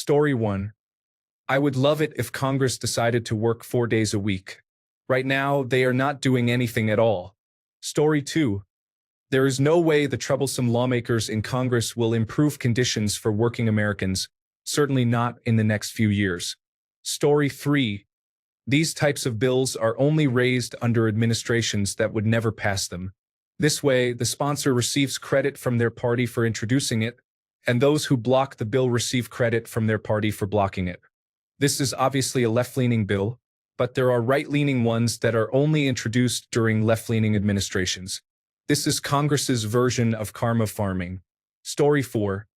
Story 1. I would love it if Congress decided to work 4 days a week. Right now, they are not doing anything at all. Story 2. There is no way the troublesome lawmakers in Congress will improve conditions for working Americans, certainly not in the next few years. Story 3. These types of bills are only raised under administrations that would never pass them. This way, the sponsor receives credit from their party for introducing it, and those who block the bill receive credit from their party for blocking it. This is obviously a left-leaning bill, but there are right-leaning ones that are only introduced during left-leaning administrations. This is Congress's version of karma farming. Story 4.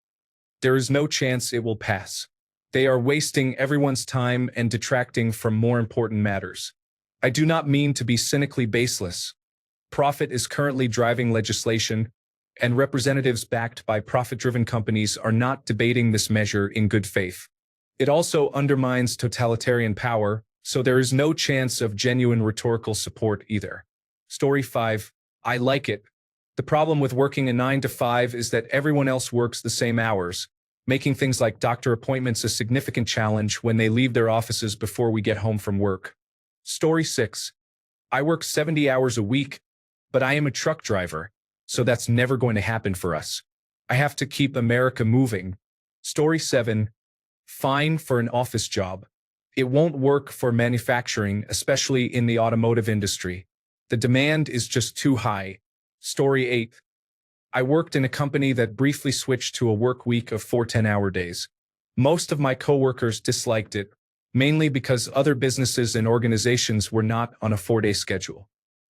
There is no chance it will pass. They are wasting everyone's time and detracting from more important matters. I do not mean to be cynically baseless. Profit is currently driving legislation, and representatives backed by profit-driven companies are not debating this measure in good faith. It also undermines totalitarian power, so there is no chance of genuine rhetorical support either. Story 5. I like it. The problem with working a 9 to 5 is that everyone else works the same hours, making things like doctor appointments a significant challenge when they leave their offices before we get home from work. Story 6. I work 70 hours a week, but I am a truck driver, so that's never going to happen for us. I have to keep America moving. Story 7. Fine for an office job. It won't work for manufacturing, especially in the automotive industry. The demand is just too high. Story 8. I worked in a company that briefly switched to a work week of 4 10-hour days. Most of my coworkers disliked it, mainly because other businesses and organizations were not on a 4-day schedule.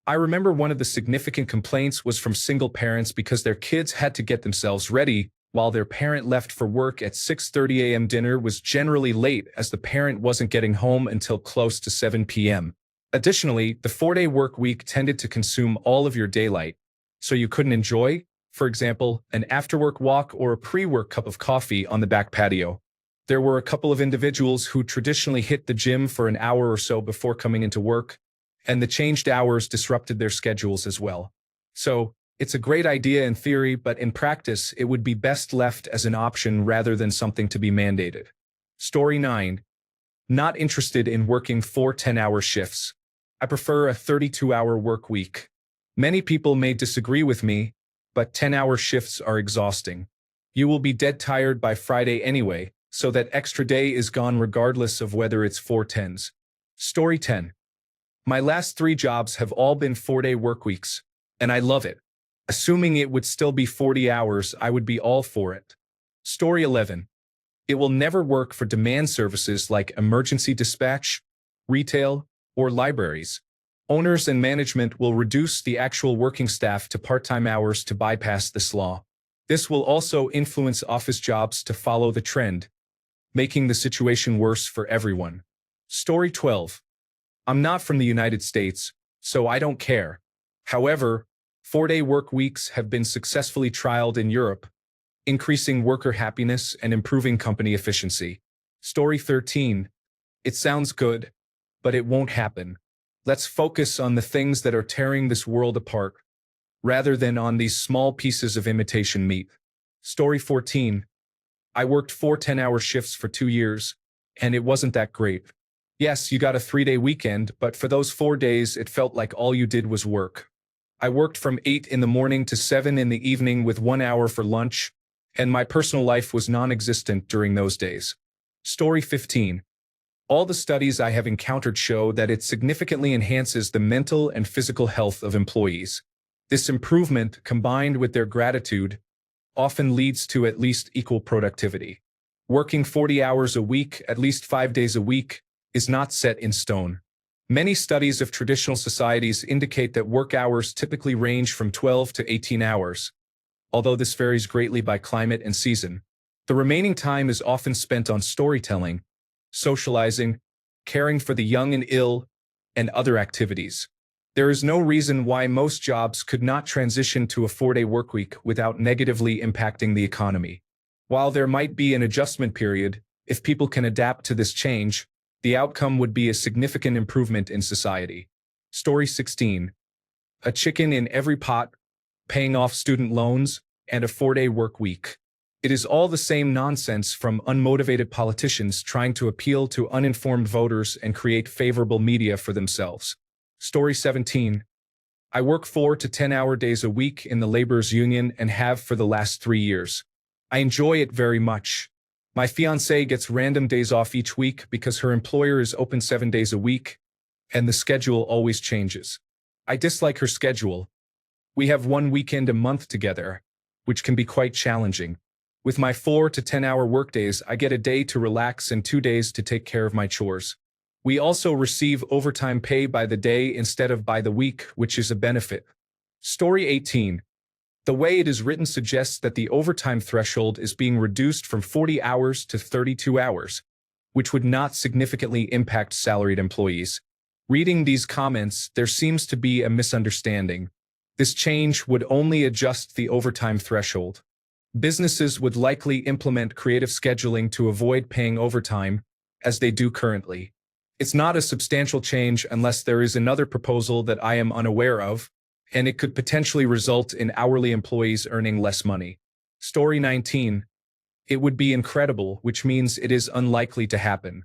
I remember one of the significant complaints was from single parents because their kids had to get themselves ready while their parent left for work at 6:30 a.m. Dinner was generally late as the parent wasn't getting home until close to 7 p.m. Additionally, the 4-day work week tended to consume all of your daylight, so you couldn't enjoy, for example, an after-work walk or a pre-work cup of coffee on the back patio. There were a couple of individuals who traditionally hit the gym for an hour or so before coming into work, and the changed hours disrupted their schedules as well. So, it's a great idea in theory, but in practice, it would be best left as an option rather than something to be mandated. Story 9. Not interested in working 4 10-hour shifts. I prefer a 32-hour work week. Many people may disagree with me, but 10-hour shifts are exhausting. You will be dead tired by Friday anyway, so that extra day is gone regardless of whether it's 4 10s. Story 10. My last 3 jobs have all been 4-day work weeks, and I love it. Assuming it would still be 40 hours, I would be all for it. Story 11. It will never work for demand services like emergency dispatch, retail, or libraries. Owners and management will reduce the actual working staff to part-time hours to bypass this law. This will also influence office jobs to follow the trend, making the situation worse for everyone. Story 12. I'm not from the United States, so I don't care. However, 4-day work weeks have been successfully trialed in Europe, increasing worker happiness and improving company efficiency. Story 13. It sounds good, but it won't happen. Let's focus on the things that are tearing this world apart, rather than on these small pieces of imitation meat. Story 14. I worked 4 10-hour shifts for 2 years, and it wasn't that great. Yes, you got a 3-day weekend, but for those 4 days, it felt like all you did was work. I worked from 8 in the morning to 7 in the evening with 1 hour for lunch, and my personal life was non-existent during those days. Story 15. All the studies I have encountered show that it significantly enhances the mental and physical health of employees. This improvement, combined with their gratitude, often leads to at least equal productivity. Working 40 hours a week, at least 5 days a week, is not set in stone. Many studies of traditional societies indicate that work hours typically range from 12 to 18 hours. Although this varies greatly by climate and season, the remaining time is often spent on storytelling, socializing, caring for the young and ill, and other activities. There is no reason why most jobs could not transition to a 4-day workweek without negatively impacting the economy. While there might be an adjustment period, if people can adapt to this change, the outcome would be a significant improvement in society. Story 16. A chicken in every pot, paying off student loans, and a 4-day work week. It is all the same nonsense from unmotivated politicians trying to appeal to uninformed voters and create favorable media for themselves. Story 17. I work 4 to 10-hour days a week in the laborers union and have for the last 3 years. I enjoy it very much. My fiancée gets random days off each week because her employer is open 7 days a week, and the schedule always changes. I dislike her schedule. We have 1 weekend a month together, which can be quite challenging. With my 4 to 10-hour workdays, I get a day to relax and 2 days to take care of my chores. We also receive overtime pay by the day instead of by the week, which is a benefit. Story 18. The way it is written suggests that the overtime threshold is being reduced from 40 hours to 32 hours, which would not significantly impact salaried employees. Reading these comments, there seems to be a misunderstanding. This change would only adjust the overtime threshold. Businesses would likely implement creative scheduling to avoid paying overtime, as they do currently. It's not a substantial change unless there is another proposal that I am unaware of, and it could potentially result in hourly employees earning less money. Story 19. It would be incredible, which means it is unlikely to happen.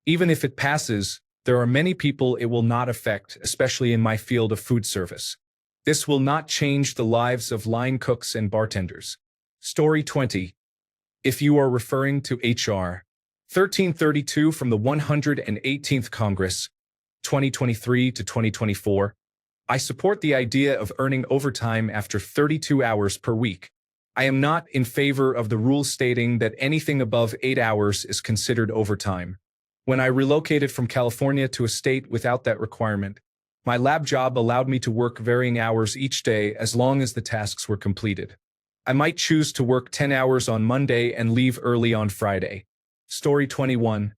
Even if it passes, there are many people it will not affect, especially in my field of food service. This will not change the lives of line cooks and bartenders. Story 20. If you are referring to H.R. 1332 from the 118th Congress, 2023 to 2024, I support the idea of earning overtime after 32 hours per week. I am not in favor of the rule stating that anything above 8 hours is considered overtime. When I relocated from California to a state without that requirement, my lab job allowed me to work varying hours each day as long as the tasks were completed. I might choose to work 10 hours on Monday and leave early on Friday. Story 21.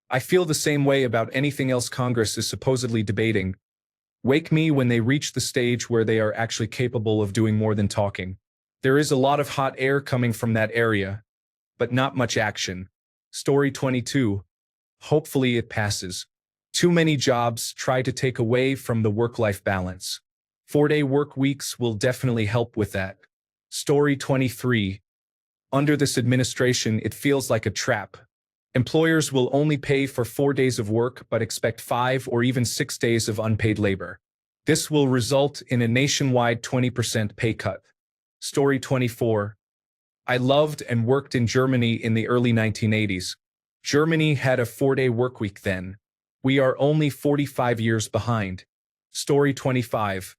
I feel the same way about anything else Congress is supposedly debating. Wake me when they reach the stage where they are actually capable of doing more than talking. There is a lot of hot air coming from that area, but not much action. Story 22. Hopefully it passes. Too many jobs try to take away from the work-life balance. 4-day work weeks will definitely help with that. Story 23. Under this administration, it feels like a trap. Employers will only pay for 4 days of work but expect 5 or even 6 days of unpaid labor. This will result in a nationwide 20% pay cut. Story 24. I loved and worked in Germany in the early 1980s. Germany had a 4-day workweek then. We are only 45 years behind. Story 25.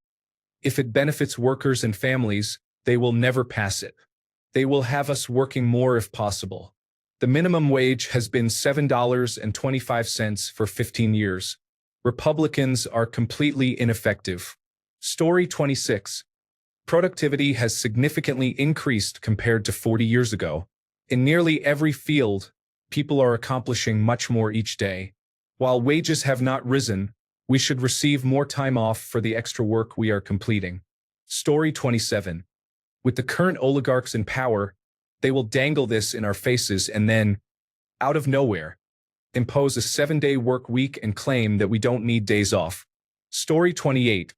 If it benefits workers and families, they will never pass it. They will have us working more if possible. The minimum wage has been $7.25 for 15 years. Republicans are completely ineffective. Story 26. Productivity has significantly increased compared to 40 years ago. In nearly every field, people are accomplishing much more each day. While wages have not risen, we should receive more time off for the extra work we are completing. Story 27. With the current oligarchs in power, they will dangle this in our faces and then, out of nowhere, impose a 7-day work week and claim that we don't need days off. Story 28.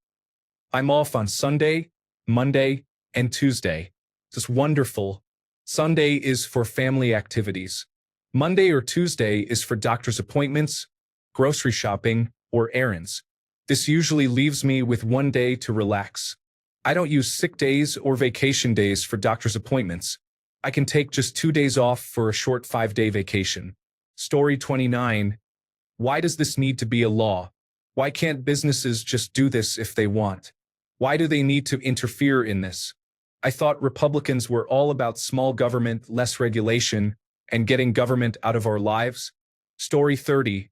I'm off on Sunday, Monday, and Tuesday. It's wonderful. Sunday is for family activities. Monday or Tuesday is for doctor's appointments, grocery shopping, or errands. This usually leaves me with 1 day to relax. I don't use sick days or vacation days for doctor's appointments. I can take just 2 days off for a short 5-day vacation. Story 29. Why does this need to be a law? Why can't businesses just do this if they want? Why do they need to interfere in this? I thought Republicans were all about small government, less regulation, and getting government out of our lives. Story 30.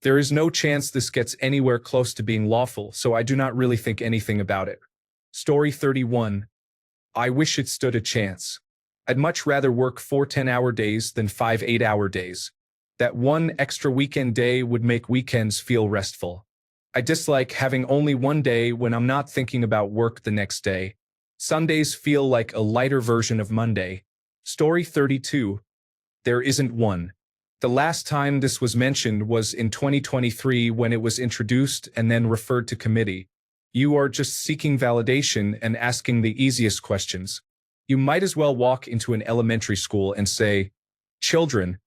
There is no chance this gets anywhere close to being lawful, so I do not really think anything about it. Story 31. I wish it stood a chance. I'd much rather work 4 10-hour days than 5 8-hour days. That one extra weekend day would make weekends feel restful. I dislike having only 1 day when I'm not thinking about work the next day. Sundays feel like a lighter version of Monday. Story 32. There isn't one. The last time this was mentioned was in 2023 when it was introduced and then referred to committee. You are just seeking validation and asking the easiest questions. You might as well walk into an elementary school and say, "Children,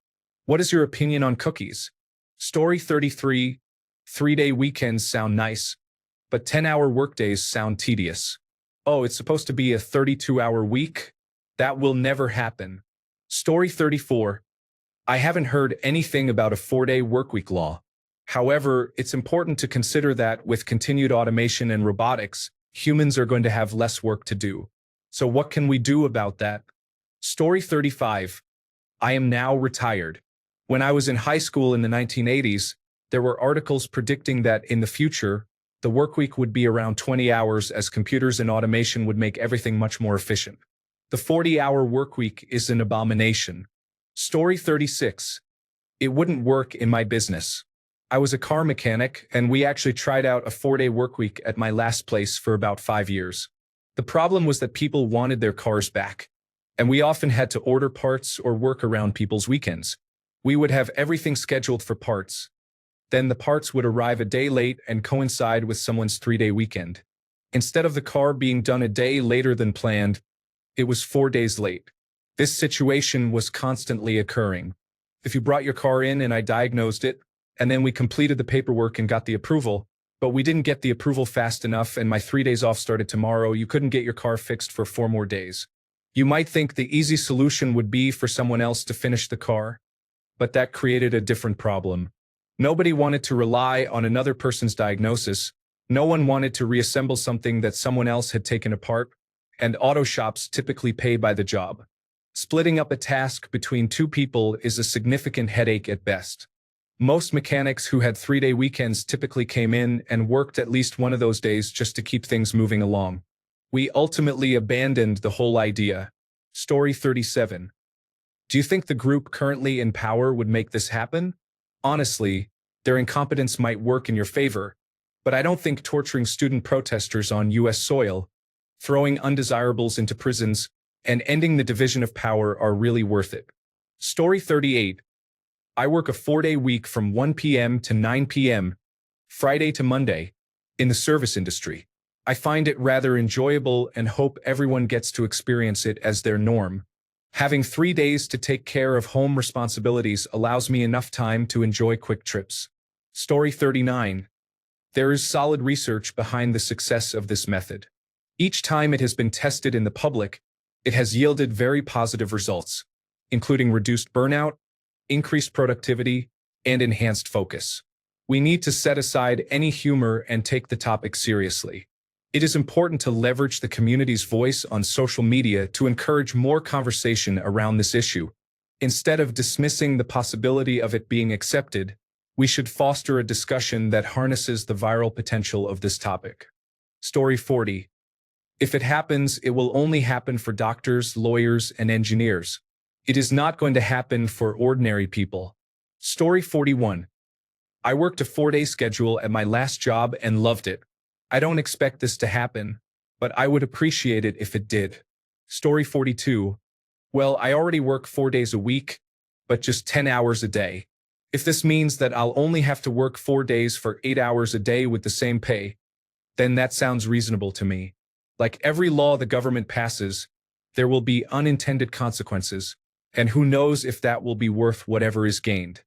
what is your opinion on cookies?" Story 33, 3-day weekends sound nice, but 10-hour workdays sound tedious. Oh, it's supposed to be a 32-hour week? That will never happen. Story 34, I haven't heard anything about a 4-day workweek law. However, it's important to consider that with continued automation and robotics, humans are going to have less work to do. So what can we do about that? Story 35, I am now retired. When I was in high school in the 1980s, there were articles predicting that in the future, the workweek would be around 20 hours as computers and automation would make everything much more efficient. The 40-hour workweek is an abomination. Story 36, it wouldn't work in my business. I was a car mechanic, and we actually tried out a 4-day workweek at my last place for about 5 years. The problem was that people wanted their cars back, and we often had to order parts or work around people's weekends. We would have everything scheduled for parts. Then the parts would arrive a day late and coincide with someone's 3-day weekend. Instead of the car being done a day later than planned, it was 4 days late. This situation was constantly occurring. If you brought your car in and I diagnosed it, and then we completed the paperwork and got the approval, but we didn't get the approval fast enough and my 3 days off started tomorrow, you couldn't get your car fixed for 4 more days. You might think the easy solution would be for someone else to finish the car, but that created a different problem. Nobody wanted to rely on another person's diagnosis. No one wanted to reassemble something that someone else had taken apart, and auto shops typically pay by the job. Splitting up a task between 2 people is a significant headache at best. Most mechanics who had 3-day weekends typically came in and worked at least one of those days just to keep things moving along. We ultimately abandoned the whole idea. Story 37. Do you think the group currently in power would make this happen? Honestly, their incompetence might work in your favor, but I don't think torturing student protesters on U.S. soil, throwing undesirables into prisons, and ending the division of power are really worth it. Story 38. I work a 4-day week from 1 p.m. to 9 p.m., Friday to Monday, in the service industry. I find it rather enjoyable and hope everyone gets to experience it as their norm. Having 3 days to take care of home responsibilities allows me enough time to enjoy quick trips. Story 39. There is solid research behind the success of this method. Each time it has been tested in the public, it has yielded very positive results, including reduced burnout, increased productivity, and enhanced focus. We need to set aside any humor and take the topic seriously. It is important to leverage the community's voice on social media to encourage more conversation around this issue. Instead of dismissing the possibility of it being accepted, we should foster a discussion that harnesses the viral potential of this topic. Story 40. If it happens, it will only happen for doctors, lawyers, and engineers. It is not going to happen for ordinary people. Story 41. I worked a 4-day schedule at my last job and loved it. I don't expect this to happen, but I would appreciate it if it did. Story 42. Well, I already work 4 days a week, but just 10 hours a day. If this means that I'll only have to work 4 days for 8 hours a day with the same pay, then that sounds reasonable to me. Like every law the government passes, there will be unintended consequences, and who knows if that will be worth whatever is gained.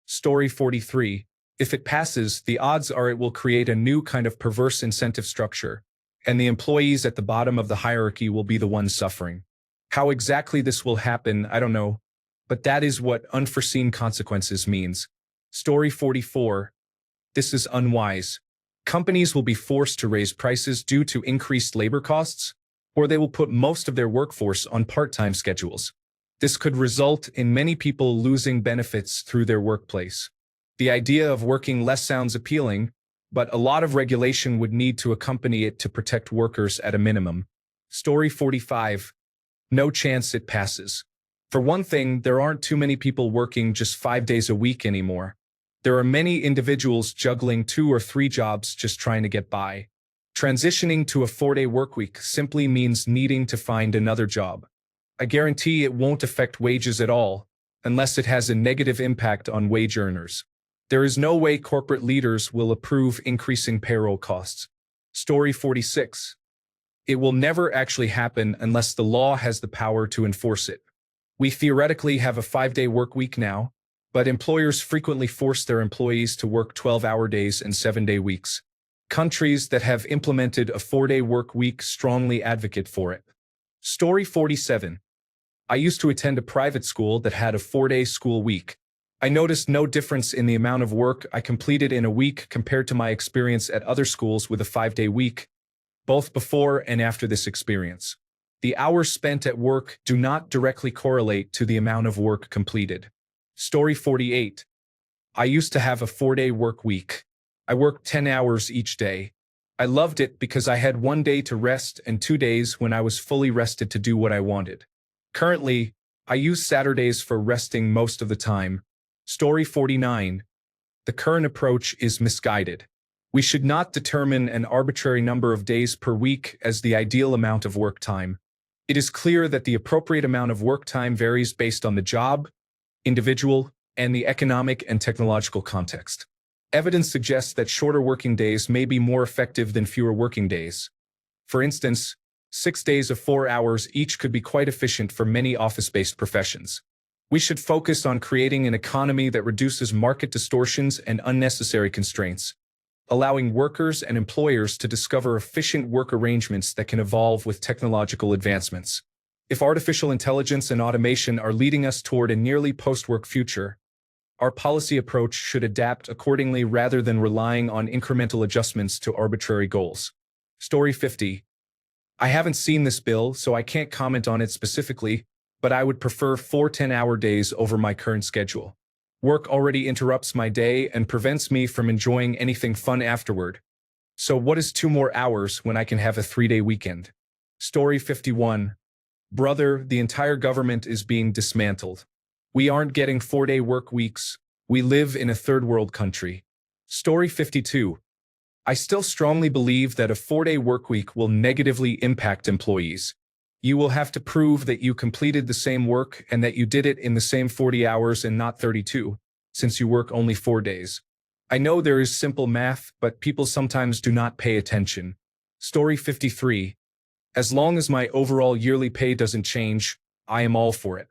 Story 43. If it passes, the odds are it will create a new kind of perverse incentive structure, and the employees at the bottom of the hierarchy will be the ones suffering. How exactly this will happen, I don't know, but that is what unforeseen consequences means. Story 44. This is unwise. Companies will be forced to raise prices due to increased labor costs, or they will put most of their workforce on part-time schedules. This could result in many people losing benefits through their workplace. The idea of working less sounds appealing, but a lot of regulation would need to accompany it to protect workers at a minimum. Story 45. No chance it passes. For one thing, there aren't too many people working just 5 days a week anymore. There are many individuals juggling 2 or 3 jobs just trying to get by. Transitioning to a 4-day workweek simply means needing to find another job. I guarantee it won't affect wages at all, unless it has a negative impact on wage earners. There is no way corporate leaders will approve increasing payroll costs. Story 46. It will never actually happen unless the law has the power to enforce it. We theoretically have a 5-day work week now, but employers frequently force their employees to work 12-hour days and 7-day weeks. Countries that have implemented a 4-day work week strongly advocate for it. Story 47. I used to attend a private school that had a 4-day school week. I noticed no difference in the amount of work I completed in a week compared to my experience at other schools with a 5-day week, both before and after this experience. The hours spent at work do not directly correlate to the amount of work completed. Story 48. I used to have a 4-day work week. I worked 10 hours each day. I loved it because I had 1 day to rest and 2 days when I was fully rested to do what I wanted. Currently, I use Saturdays for resting most of the time. Story 49. The current approach is misguided. We should not determine an arbitrary number of days per week as the ideal amount of work time. It is clear that the appropriate amount of work time varies based on the job, individual, and the economic and technological context. Evidence suggests that shorter working days may be more effective than fewer working days. For instance, 6 days of 4 hours each could be quite efficient for many office-based professions. We should focus on creating an economy that reduces market distortions and unnecessary constraints, allowing workers and employers to discover efficient work arrangements that can evolve with technological advancements. If artificial intelligence and automation are leading us toward a nearly post-work future, our policy approach should adapt accordingly rather than relying on incremental adjustments to arbitrary goals. Story 50. I haven't seen this bill, so I can't comment on it specifically, but I would prefer 4 10-hour days over my current schedule. Work already interrupts my day and prevents me from enjoying anything fun afterward. So what is 2 more hours when I can have a 3-day weekend? Story 51. Brother, the entire government is being dismantled. We aren't getting 4-day work weeks. We live in a third world country. Story 52. I still strongly believe that a 4-day work week will negatively impact employees. You will have to prove that you completed the same work and that you did it in the same 40 hours and not 32, since you work only 4 days. I know there is simple math, but people sometimes do not pay attention. Story 53. As long as my overall yearly pay doesn't change, I am all for it.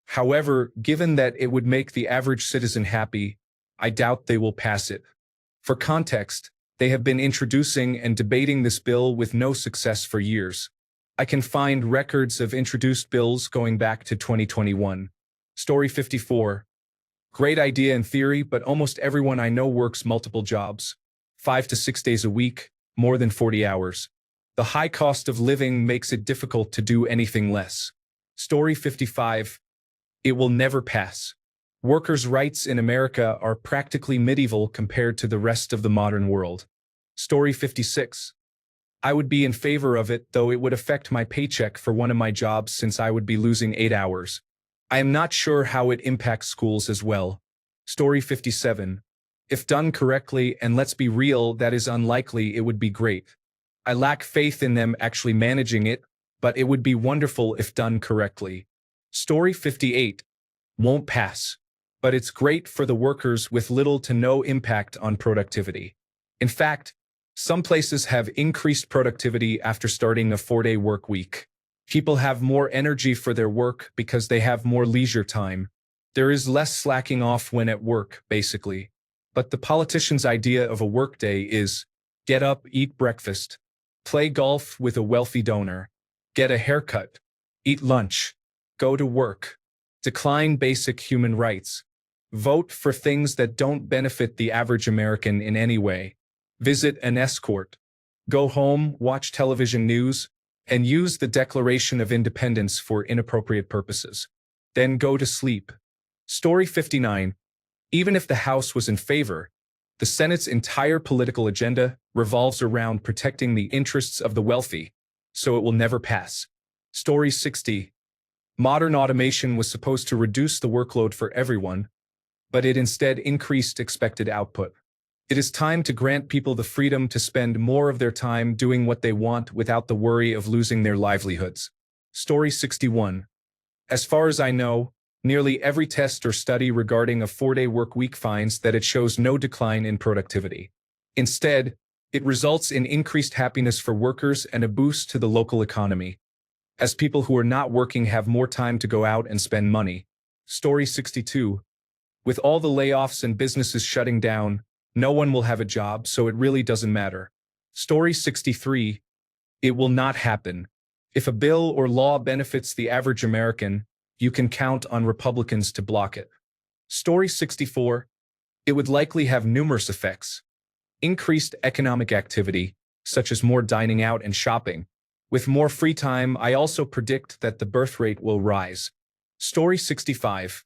However, given that it would make the average citizen happy, I doubt they will pass it. For context, they have been introducing and debating this bill with no success for years. I can find records of introduced bills going back to 2021. Story 54. Great idea in theory, but almost everyone I know works multiple jobs. 5 to 6 days a week, more than 40 hours. The high cost of living makes it difficult to do anything less. Story 55. It will never pass. Workers' rights in America are practically medieval compared to the rest of the modern world. Story 56. I would be in favor of it, though it would affect my paycheck for one of my jobs since I would be losing 8 hours. I am not sure how it impacts schools as well. Story 57. If done correctly, and let's be real, that is unlikely, it would be great. I lack faith in them actually managing it, but it would be wonderful if done correctly. Story 58. Won't pass. But it's great for the workers with little to no impact on productivity. In fact, some places have increased productivity after starting a 4-day work week. People have more energy for their work because they have more leisure time. There is less slacking off when at work, basically. But the politician's idea of a workday is get up, eat breakfast, play golf with a wealthy donor, get a haircut, eat lunch, go to work, decline basic human rights, vote for things that don't benefit the average American in any way, visit an escort, go home, watch television news, and use the Declaration of Independence for inappropriate purposes. Then go to sleep. Story 59. Even if the House was in favor, the Senate's entire political agenda revolves around protecting the interests of the wealthy, so it will never pass. Story 60. Modern automation was supposed to reduce the workload for everyone, but it instead increased expected output. It is time to grant people the freedom to spend more of their time doing what they want without the worry of losing their livelihoods. Story 61. As far as I know, nearly every test or study regarding a 4-day work week finds that it shows no decline in productivity. Instead, It results in increased happiness for workers and a boost to the local economy, as people who are not working have more time to go out and spend money. Story 62. With all the layoffs and businesses shutting down, no one will have a job, so it really doesn't matter. Story 63. It will not happen. If a bill or law benefits the average American, you can count on Republicans to block it. Story 64. It would likely have numerous effects. Increased economic activity, such as more dining out and shopping. With more free time, I also predict that the birth rate will rise. Story 65.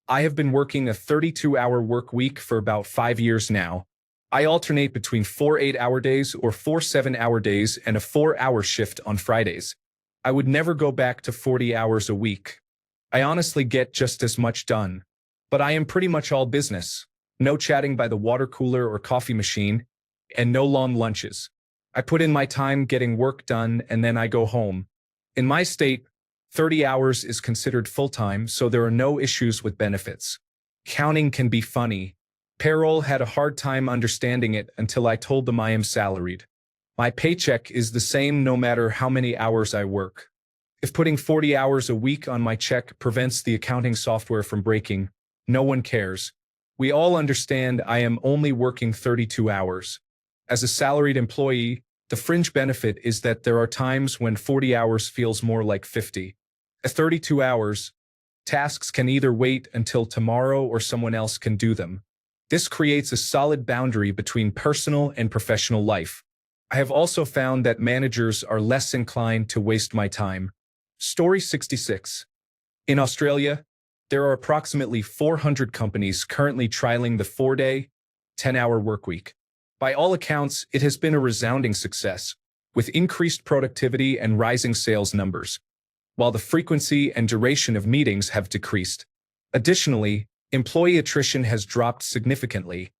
I have been working a 32-hour work week for about 5 years now. I alternate between 4 8-hour days or 4 7-hour days and a 4-hour shift on Fridays. I would never go back to 40 hours a week. I honestly get just as much done. But I am pretty much all business. No chatting by the water cooler or coffee machine, and no long lunches. I put in my time getting work done and then I go home. In my state, 30 hours is considered full-time, so there are no issues with benefits. Counting can be funny. Payroll had a hard time understanding it until I told them I am salaried. My paycheck is the same no matter how many hours I work. If putting 40 hours a week on my check prevents the accounting software from breaking, no one cares. We all understand I am only working 32 hours. As a salaried employee, the fringe benefit is that there are times when 40 hours feels more like 50. At 32 hours, tasks can either wait until tomorrow or someone else can do them. This creates a solid boundary between personal and professional life. I have also found that managers are less inclined to waste my time. Story 66. In Australia, there are approximately 400 companies currently trialing the 4-day, 10-hour workweek. By all accounts, it has been a resounding success, with increased productivity and rising sales numbers, while the frequency and duration of meetings have decreased. Additionally, employee attrition has dropped significantly,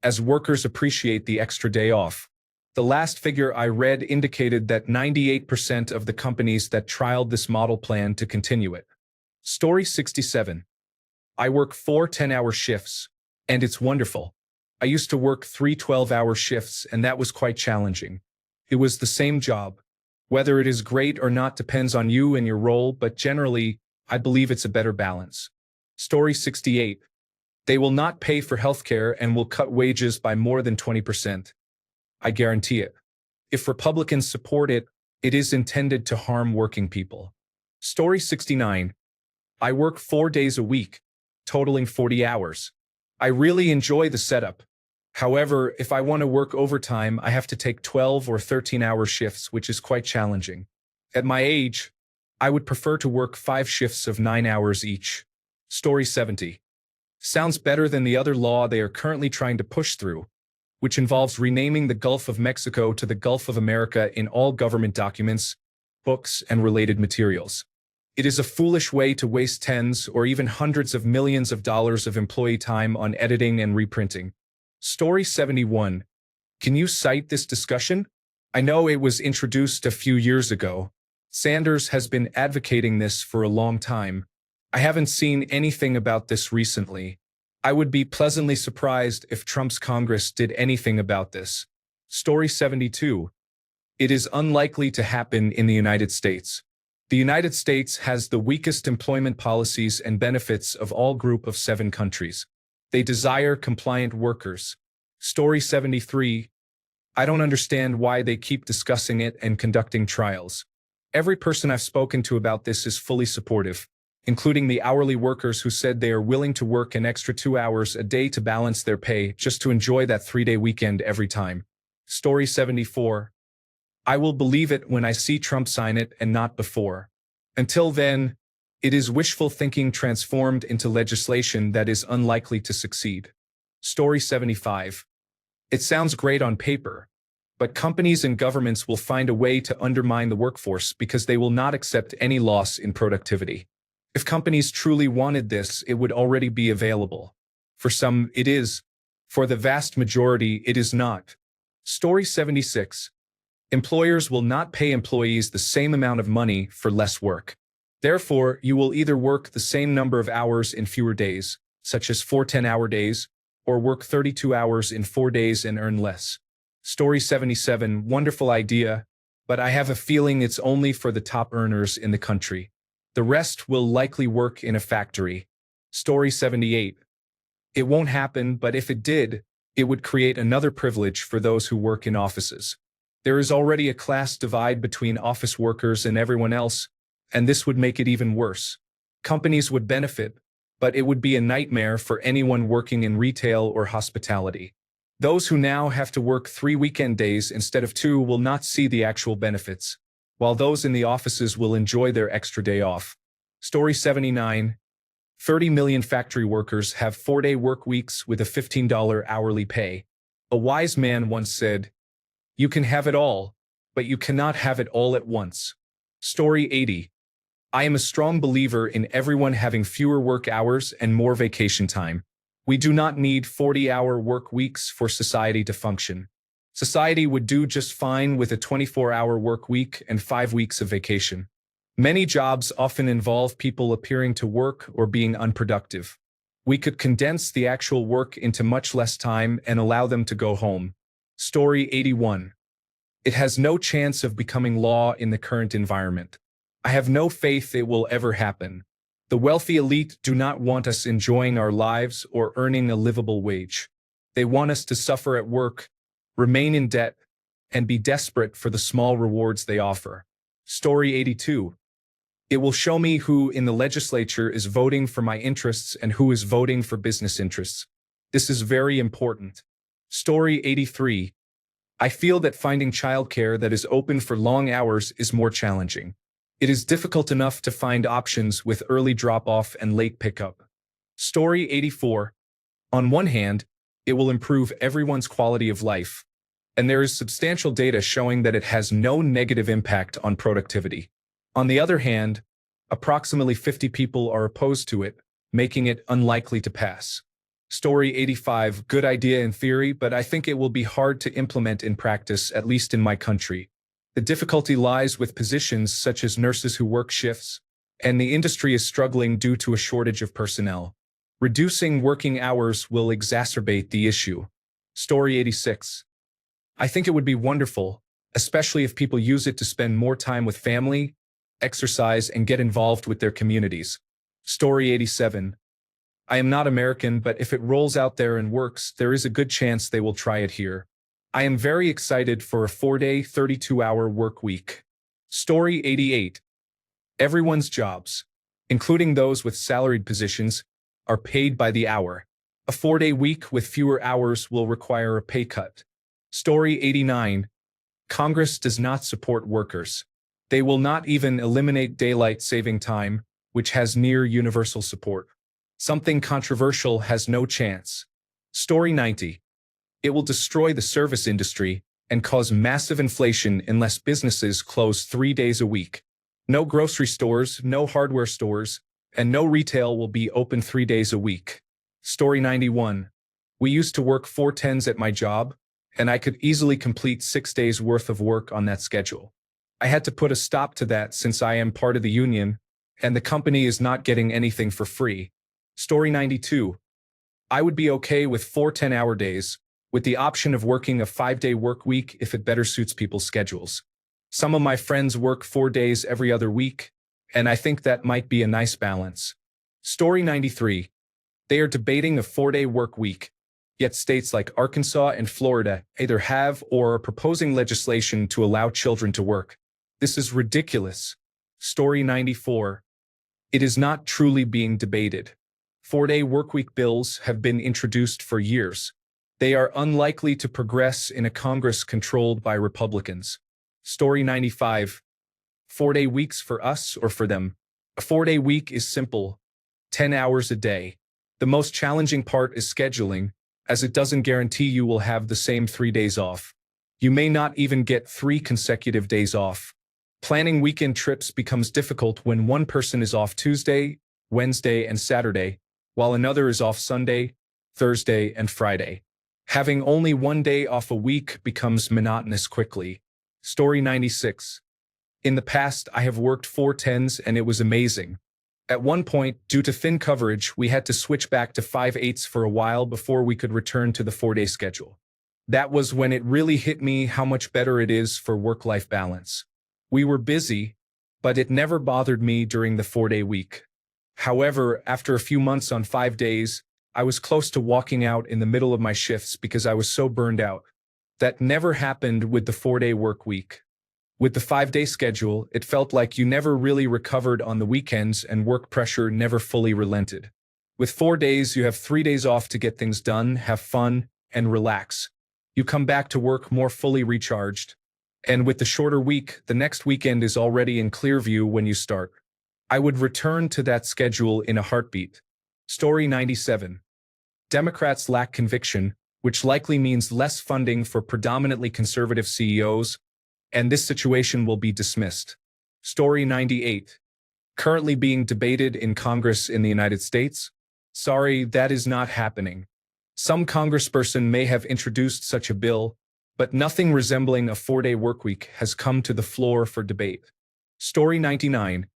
as workers appreciate the extra day off. The last figure I read indicated that 98% of the companies that trialed this model plan to continue it. Story 67. I work 4 10-hour shifts, and it's wonderful. I used to work 3 12-hour shifts, and that was quite challenging. It was the same job. Whether it is great or not depends on you and your role, but generally, I believe it's a better balance. Story 68. They will not pay for healthcare and will cut wages by more than 20%. I guarantee it. If Republicans support it, it is intended to harm working people. Story 69. I work 4 days a week, totaling 40 hours. I really enjoy the setup. However, if I want to work overtime, I have to take 12 or 13-hour shifts, which is quite challenging. At my age, I would prefer to work 5 shifts of 9 hours each. Story 70. Sounds better than the other law they are currently trying to push through, which involves renaming the Gulf of Mexico to the Gulf of America in all government documents, books, and related materials. It is a foolish way to waste tens or even hundreds of millions of dollars of employee time on editing and reprinting. Story 71. Can you cite this discussion? I know it was introduced a few years ago. Sanders has been advocating this for a long time. I haven't seen anything about this recently. I would be pleasantly surprised if Trump's Congress did anything about this. Story 72. It is unlikely to happen in the United States. The United States has the weakest employment policies and benefits of all group of 7 countries. They desire compliant workers. Story 73. I don't understand why they keep discussing it and conducting trials. Every person I've spoken to about this is fully supportive, including the hourly workers who said they are willing to work an extra 2 hours a day to balance their pay just to enjoy that 3-day weekend every time. Story 74. I will believe it when I see Trump sign it and not before. Until then, it is wishful thinking transformed into legislation that is unlikely to succeed. Story 75. It sounds great on paper, but companies and governments will find a way to undermine the workforce because they will not accept any loss in productivity. If companies truly wanted this, it would already be available. For some, it is. For the vast majority, it is not. Story 76. Employers will not pay employees the same amount of money for less work. Therefore, you will either work the same number of hours in fewer days, such as 4 10-hour days, or work 32 hours in 4 days and earn less. Story 77, wonderful idea, but I have a feeling it's only for the top earners in the country. The rest will likely work in a factory. Story 78, it won't happen, but if it did, it would create another privilege for those who work in offices. There is already a class divide between office workers and everyone else, and this would make it even worse. Companies would benefit, but it would be a nightmare for anyone working in retail or hospitality. Those who now have to work 3 weekend days instead of 2 will not see the actual benefits, while those in the offices will enjoy their extra day off. Story 79, 30 million factory workers have 4-day work weeks with a $15 hourly pay. A wise man once said, "You can have it all, but you cannot have it all at once." Story 80, I am a strong believer in everyone having fewer work hours and more vacation time. We do not need 40-hour work weeks for society to function. Society would do just fine with a 24-hour work week and 5 weeks of vacation. Many jobs often involve people appearing to work or being unproductive. We could condense the actual work into much less time and allow them to go home. Story 81. It has no chance of becoming law in the current environment. I have no faith it will ever happen. The wealthy elite do not want us enjoying our lives or earning a livable wage. They want us to suffer at work, remain in debt, and be desperate for the small rewards they offer. Story 82. It will show me who in the legislature is voting for my interests and who is voting for business interests. This is very important. Story 83. I feel that finding childcare that is open for long hours is more challenging. It is difficult enough to find options with early drop-off and late pickup. Story 84. On one hand, it will improve everyone's quality of life, and there is substantial data showing that it has no negative impact on productivity. On the other hand, approximately 50 people are opposed to it, making it unlikely to pass. Story 85. Good idea in theory, but I think it will be hard to implement in practice, at least in my country. The difficulty lies with positions such as nurses who work shifts, and the industry is struggling due to a shortage of personnel. Reducing working hours will exacerbate the issue. Story 86. I think it would be wonderful, especially if people use it to spend more time with family, exercise, and get involved with their communities. Story 87. I am not American, but if it rolls out there and works, there is a good chance they will try it here. I am very excited for a 4-day, 32-hour work week. Story 88. Everyone's jobs, including those with salaried positions, are paid by the hour. A 4-day week with fewer hours will require a pay cut. Story 89. Congress does not support workers. They will not even eliminate daylight saving time, which has near universal support. Something controversial has no chance. Story 90. It will destroy the service industry and cause massive inflation unless businesses close 3 days a week. No grocery stores, no hardware stores, and no retail will be open 3 days a week. Story 91. We used to work 4 10s at my job, and I could easily complete 6 days worth of work on that schedule. I had to put a stop to that since I am part of the union, and the company is not getting anything for free. Story 92. I would be okay with 4 10-hour days, with the option of working a 5-day work week if it better suits people's schedules. Some of my friends work 4 days every other week, and I think that might be a nice balance. Story 93. They are debating a 4-day work week, yet states like Arkansas and Florida either have or are proposing legislation to allow children to work. This is ridiculous. Story 94. It is not truly being debated. 4-day workweek bills have been introduced for years. They are unlikely to progress in a Congress controlled by Republicans. Story 95. 4-day weeks for us or for them? A 4-day week is simple. 10 hours a day. The most challenging part is scheduling, as it doesn't guarantee you will have the same 3 days off. You may not even get 3 consecutive days off. Planning weekend trips becomes difficult when one person is off Tuesday, Wednesday, and Saturday, while another is off Sunday, Thursday, and Friday. Having only 1 day off a week becomes monotonous quickly. Story 96. In the past, I have worked 4 10s and it was amazing. At one point, due to thin coverage, we had to switch back to 5/8 for a while before we could return to the 4-day schedule. That was when it really hit me how much better it is for work-life balance. We were busy, but it never bothered me during the 4-day week. However, after a few months on 5 days, I was close to walking out in the middle of my shifts because I was so burned out. That never happened with the 4-day work week. With the 5-day schedule, it felt like you never really recovered on the weekends and work pressure never fully relented. With 4 days, you have 3 days off to get things done, have fun, and relax. You come back to work more fully recharged. And with the shorter week, the next weekend is already in clear view when you start. I would return to that schedule in a heartbeat. Story 97. Democrats lack conviction, which likely means less funding for predominantly conservative CEOs, and this situation will be dismissed. Story 98. Currently being debated in Congress in the United States? Sorry, that is not happening. Some congressperson may have introduced such a bill, but nothing resembling a 4-day workweek has come to the floor for debate. Story 99.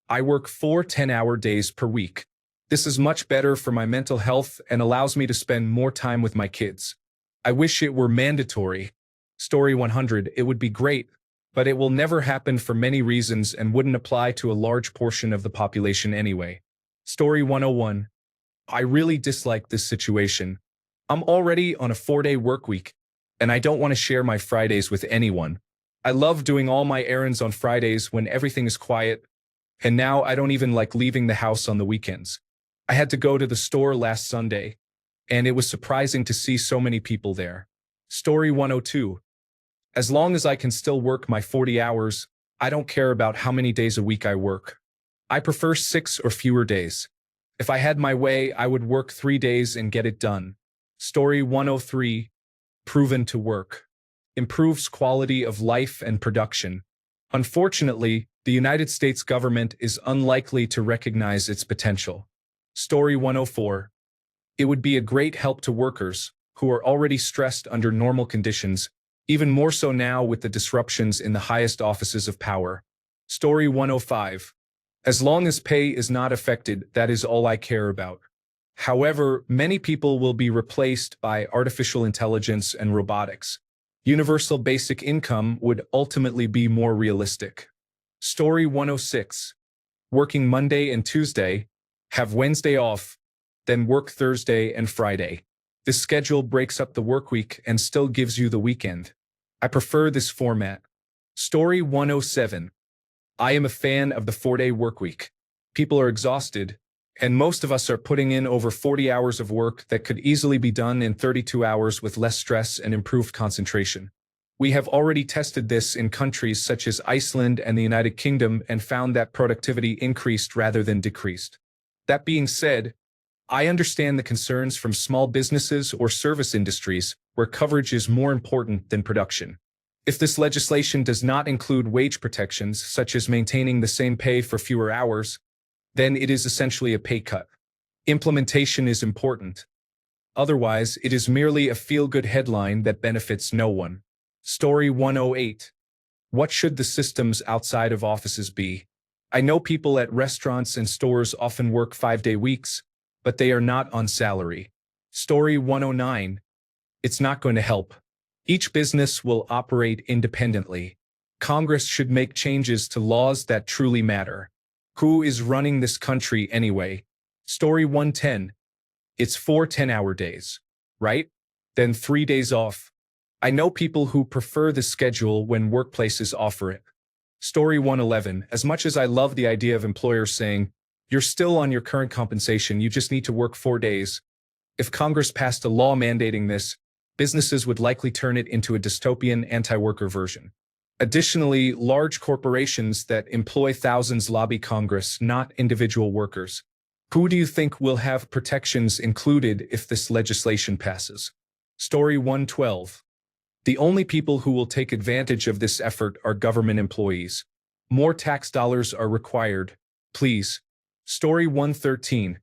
I work 4 10-hour days per week. This is much better for my mental health and allows me to spend more time with my kids. I wish it were mandatory. Story 100. It would be great, but it will never happen for many reasons and wouldn't apply to a large portion of the population anyway. Story 101. I really dislike this situation. I'm already on a 4-day work week, and I don't want to share my Fridays with anyone. I love doing all my errands on Fridays when everything is quiet, and now I don't even like leaving the house on the weekends. I had to go to the store last Sunday, and it was surprising to see so many people there. Story 102. As long as I can still work my 40 hours, I don't care about how many days a week I work. I prefer 6 or fewer days. If I had my way, I would work 3 days and get it done. Story 103. Proven to work. Improves quality of life and production. Unfortunately, the United States government is unlikely to recognize its potential. Story 104. It would be a great help to workers who are already stressed under normal conditions, even more so now with the disruptions in the highest offices of power. Story 105. As long as pay is not affected, that is all I care about. However, many people will be replaced by artificial intelligence and robotics. Universal basic income would ultimately be more realistic. Story 106. Working Monday and Tuesday, have Wednesday off, then work Thursday and Friday. This schedule breaks up the work week and still gives you the weekend. I prefer this format. Story 107. I am a fan of the 4-day work week. People are exhausted, and most of us are putting in over 40 hours of work that could easily be done in 32 hours with less stress and improved concentration. We have already tested this in countries such as Iceland and the United Kingdom and found that productivity increased rather than decreased. That being said, I understand the concerns from small businesses or service industries where coverage is more important than production. If this legislation does not include wage protections, such as maintaining the same pay for fewer hours, then it is essentially a pay cut. Implementation is important. Otherwise, it is merely a feel-good headline that benefits no one. Story 108. What should the systems outside of offices be? I know people at restaurants and stores often work 5-day weeks, but they are not on salary. Story 109. It's not going to help. Each business will operate independently. Congress should make changes to laws that truly matter. Who is running this country anyway? Story 110. It's 4 10-hour days, right? Then 3 days off. I know people who prefer the schedule when workplaces offer it. Story 111. As much as I love the idea of employers saying, you're still on your current compensation, you just need to work 4 days. If Congress passed a law mandating this, businesses would likely turn it into a dystopian anti-worker version. Additionally, large corporations that employ thousands lobby Congress, not individual workers. Who do you think will have protections included if this legislation passes? Story 112. The only people who will take advantage of this effort are government employees. More tax dollars are required. Please. Story 113.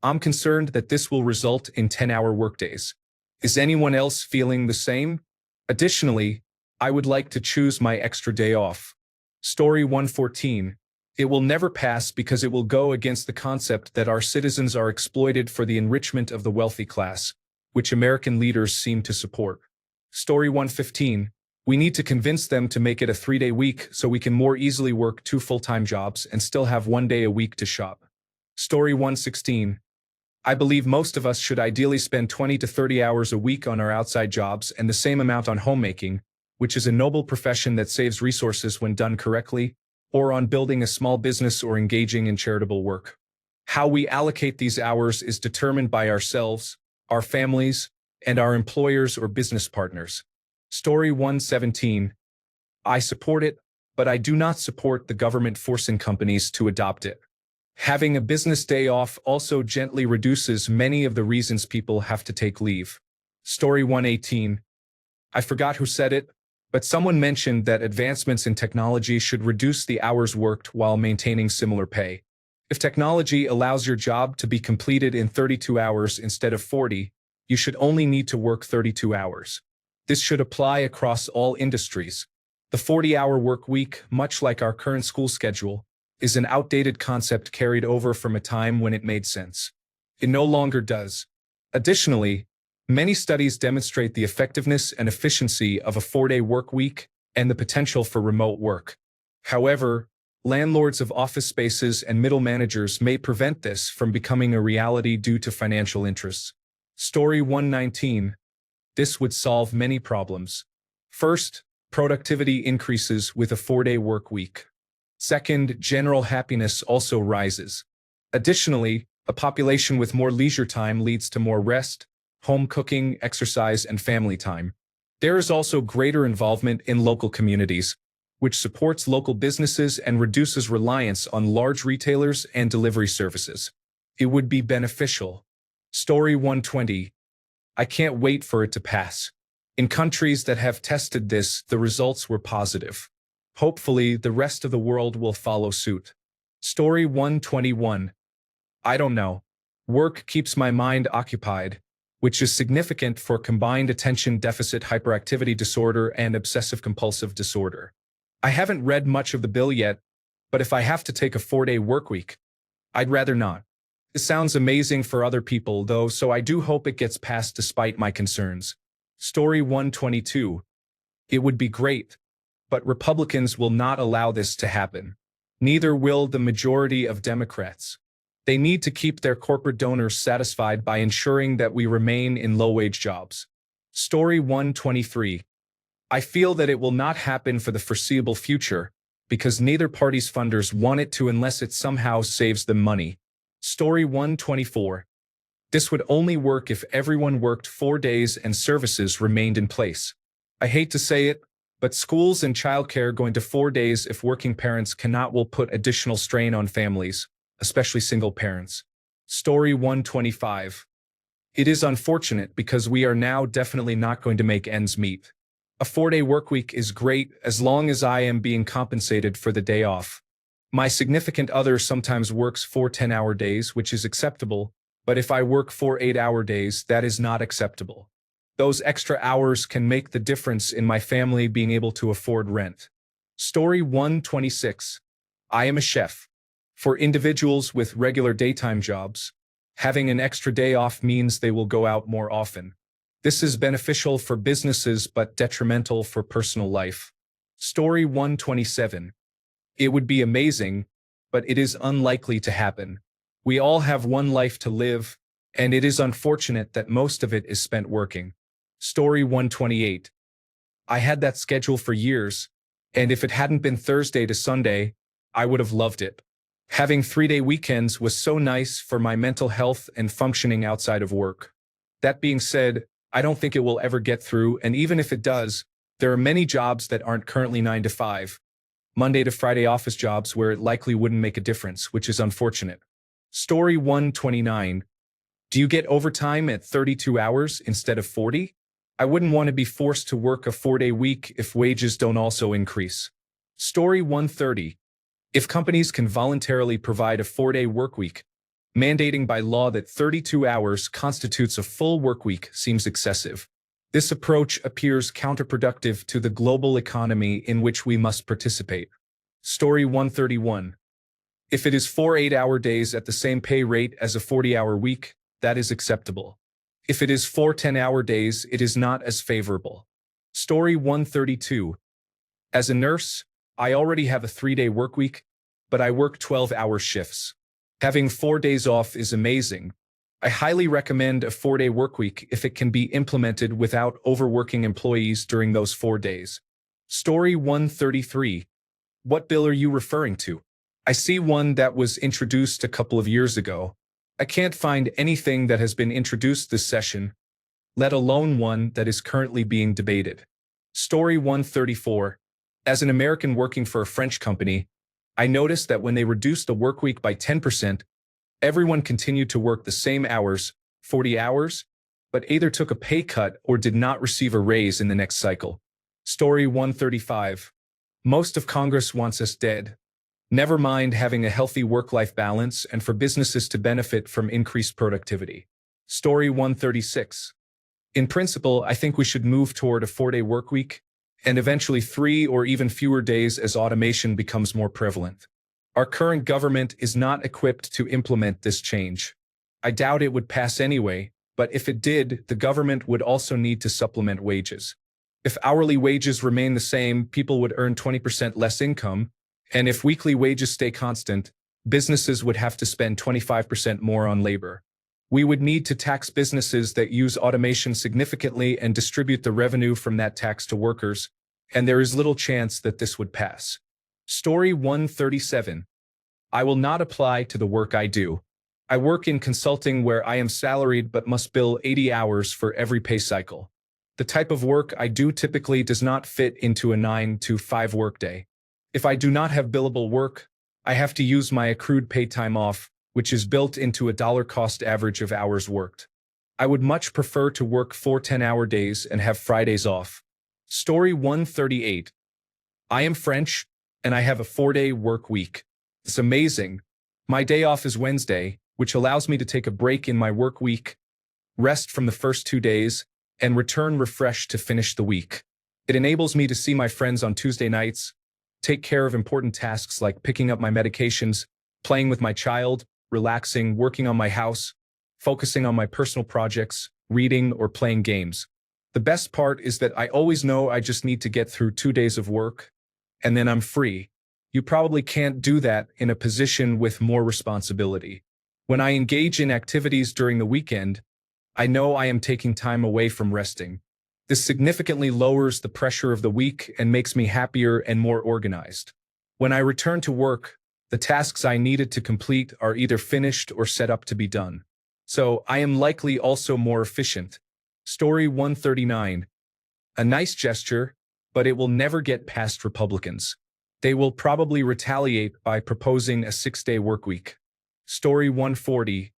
I'm concerned that this will result in 10-hour workdays. Is anyone else feeling the same? Additionally, I would like to choose my extra day off. Story 114. It will never pass because it will go against the concept that our citizens are exploited for the enrichment of the wealthy class, which American leaders seem to support. Story 115. We need to convince them to make it a 3-day week so we can more easily work 2 full-time jobs and still have 1 day a week to shop. Story 116. I believe most of us should ideally spend 20 to 30 hours a week on our outside jobs and the same amount on homemaking, which is a noble profession that saves resources when done correctly, or on building a small business or engaging in charitable work. How we allocate these hours is determined by ourselves, our families, and our employers or business partners. Story 117. I support it, but I do not support the government forcing companies to adopt it. Having a business day off also gently reduces many of the reasons people have to take leave. Story 118. I forgot who said it, but someone mentioned that advancements in technology should reduce the hours worked while maintaining similar pay. If technology allows your job to be completed in 32 hours instead of 40, you should only need to work 32 hours. This should apply across all industries. The 40-hour work week, much like our current school schedule, is an outdated concept carried over from a time when it made sense. It no longer does. Additionally, many studies demonstrate the effectiveness and efficiency of a 4-day work week and the potential for remote work. However, landlords of office spaces and middle managers may prevent this from becoming a reality due to financial interests. Story 119. This would solve many problems. First, productivity increases with a 4-day work week. Second, general happiness also rises. Additionally, a population with more leisure time leads to more rest, home cooking, exercise, and family time. There is also greater involvement in local communities, which supports local businesses and reduces reliance on large retailers and delivery services. It would be beneficial. Story 120. I can't wait for it to pass. In countries that have tested this, the results were positive. Hopefully, the rest of the world will follow suit. Story 121. I don't know. Work keeps my mind occupied, which is significant for combined attention deficit hyperactivity disorder and obsessive-compulsive disorder. I haven't read much of the bill yet, but if I have to take a 4-day workweek, I'd rather not. It sounds amazing for other people, though, so I do hope it gets passed despite my concerns. Story 122. It would be great, but Republicans will not allow this to happen. Neither will the majority of Democrats. They need to keep their corporate donors satisfied by ensuring that we remain in low-wage jobs. Story 123. I feel that it will not happen for the foreseeable future because neither party's funders want it to unless it somehow saves them money. Story 124. This would only work if everyone worked 4 days and services remained in place. I hate to say it, but schools and childcare going to 4 days if working parents cannot will put additional strain on families, especially single parents. Story 125. It is unfortunate because we are now definitely not going to make ends meet. A 4-day workweek is great as long as I am being compensated for the day off. My significant other sometimes works 4 10-hour days, which is acceptable, but if I work 4 8-hour days, that is not acceptable. Those extra hours can make the difference in my family being able to afford rent. Story 126. I am a chef. For individuals with regular daytime jobs, having an extra day off means they will go out more often. This is beneficial for businesses but detrimental for personal life. Story 127. It would be amazing, but it is unlikely to happen. We all have one life to live, and it is unfortunate that most of it is spent working. Story 128. I had that schedule for years, and if it hadn't been Thursday to Sunday, I would have loved it. Having 3-day weekends was so nice for my mental health and functioning outside of work. That being said, I don't think it will ever get through, and even if it does, there are many jobs that aren't currently 9 to 5. Monday to Friday office jobs where it likely wouldn't make a difference, which is unfortunate. Story 129. Do you get overtime at 32 hours instead of 40? I wouldn't want to be forced to work a 4-day week if wages don't also increase. Story 130. If companies can voluntarily provide a 4-day workweek, mandating by law that 32 hours constitutes a full workweek seems excessive. This approach appears counterproductive to the global economy in which we must participate. Story 131. If it is 4 8-hour days at the same pay rate as a 40-hour week, that is acceptable. If it is 4 10-hour days, it is not as favorable. Story 132. As a nurse, I already have a 3-day work week, but I work 12-hour shifts. Having 4 days off is amazing. I highly recommend a 4-day work week if it can be implemented without overworking employees during those 4 days. Story 133. What bill are you referring to? I see one that was introduced a couple of years ago. I can't find anything that has been introduced this session, let alone one that is currently being debated. Story 134. As an American working for a French company, I noticed that when they reduced the work week by 10%, everyone continued to work the same hours, 40 hours, but either took a pay cut or did not receive a raise in the next cycle. Story 135. Most of Congress wants us dead. Never mind having a healthy work-life balance and for businesses to benefit from increased productivity. Story 136. In principle, I think we should move toward a 4-day work week and eventually 3 or even fewer days as automation becomes more prevalent. Our current government is not equipped to implement this change. I doubt it would pass anyway, but if it did, the government would also need to supplement wages. If hourly wages remain the same, people would earn 20% less income, and if weekly wages stay constant, businesses would have to spend 25% more on labor. We would need to tax businesses that use automation significantly and distribute the revenue from that tax to workers, and there is little chance that this would pass. Story 137. I will not apply to the work I do. I work in consulting where I am salaried but must bill 80 hours for every pay cycle. The type of work I do typically does not fit into a 9-to-5 workday. If I do not have billable work, I have to use my accrued paid time off, which is built into a dollar cost average of hours worked. I would much prefer to work 4 10-hour days and have Fridays off. Story 138. I am French, and I have a 4-day work week. It's amazing. My day off is Wednesday, which allows me to take a break in my work week, rest from the first 2 days, and return refreshed to finish the week. It enables me to see my friends on Tuesday nights, take care of important tasks like picking up my medications, playing with my child, relaxing, working on my house, focusing on my personal projects, reading, or playing games. The best part is that I always know I just need to get through 2 days of work, and then I'm free. You probably can't do that in a position with more responsibility. When I engage in activities during the weekend, I know I am taking time away from resting. This significantly lowers the pressure of the week and makes me happier and more organized. When I return to work, the tasks I needed to complete are either finished or set up to be done. So I am likely also more efficient. Story 139. A nice gesture, but it will never get past Republicans. They will probably retaliate by proposing a 6-day work week. Story 140.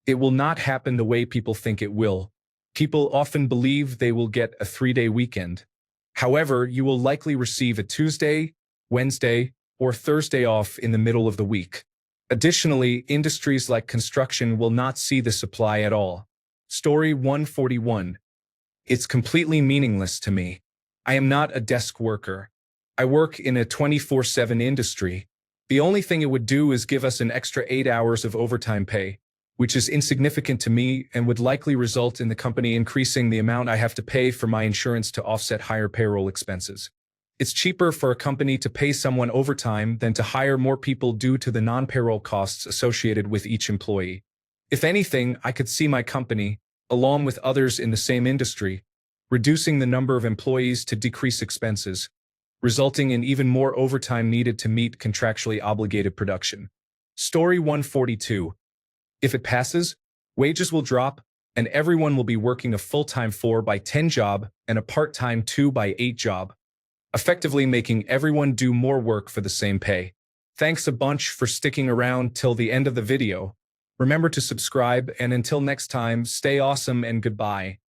It will not happen the way people think it will. People often believe they will get a 3-day weekend. However, you will likely receive a Tuesday, Wednesday, or Thursday off in the middle of the week. Additionally, industries like construction will not see this apply at all. Story 141. It's completely meaningless to me. I am not a desk worker. I work in a 24/7 industry. The only thing it would do is give us an extra 8 hours of overtime pay, which is insignificant to me and would likely result in the company increasing the amount I have to pay for my insurance to offset higher payroll expenses. It's cheaper for a company to pay someone overtime than to hire more people due to the non-payroll costs associated with each employee. If anything, I could see my company, along with others in the same industry, reducing the number of employees to decrease expenses, resulting in even more overtime needed to meet contractually obligated production. Story 142. If it passes, wages will drop, and everyone will be working a full-time 4x10 job and a part-time 2x8 job, effectively making everyone do more work for the same pay. Thanks a bunch for sticking around till the end of the video. Remember to subscribe, and until next time, stay awesome and goodbye.